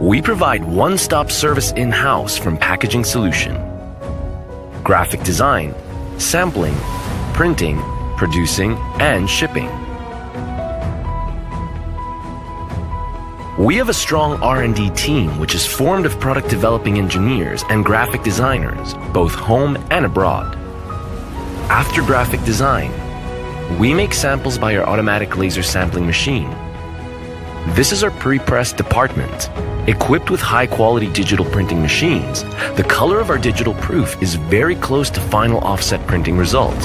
We provide one-stop service in-house from packaging solution, graphic design, sampling, printing, producing, and shipping. We have a strong R&D team which is formed of product developing engineers and graphic designers, both home and abroad. After graphic design, we make samples by our automatic laser sampling machine. This is our pre-press department. Equipped with high-quality digital printing machines, the color of our digital proof is very close to final offset printing result.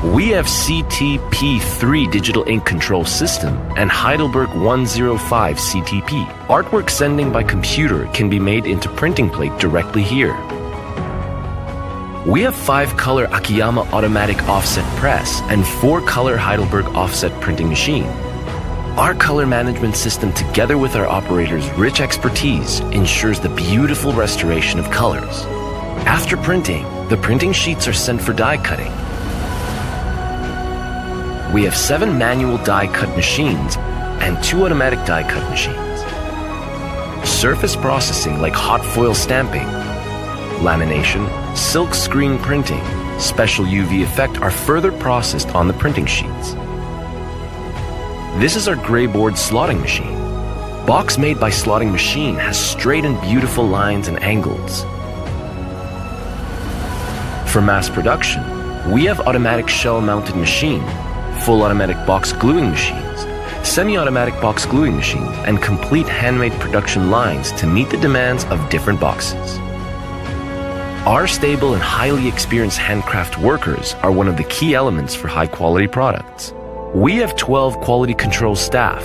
We have CTP3 digital ink control system and Heidelberg 105 CTP. Artwork sending by computer can be made into printing plate directly here. We have 5-color Akiyama automatic offset press and 4-color Heidelberg offset printing machine. Our color management system, together with our operators' rich expertise, ensures the beautiful restoration of colors. After printing, the printing sheets are sent for die cutting. We have 7 manual die cut machines and 2 automatic die cut machines. Surface processing like hot foil stamping, lamination, silk screen printing, special UV effect are further processed on the printing sheets. This is our gray board slotting machine. Box made by slotting machine has straight and beautiful lines and angles. For mass production, we have automatic shell mounted machine, full automatic box gluing machines, semi-automatic box gluing machines, and complete handmade production lines to meet the demands of different boxes. Our stable and highly experienced handcraft workers are one of the key elements for high-quality products. We have 12 quality control staff.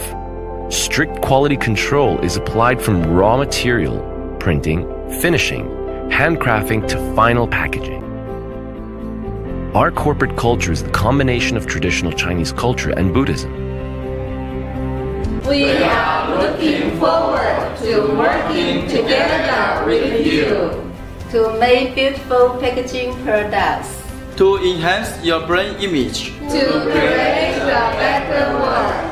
Strict quality control is applied from raw material, printing, finishing, handcrafting to final packaging. Our corporate culture is the combination of traditional Chinese culture and Buddhism. We are looking forward to working together with you to make beautiful packaging products, to enhance your brand image, to create a better world.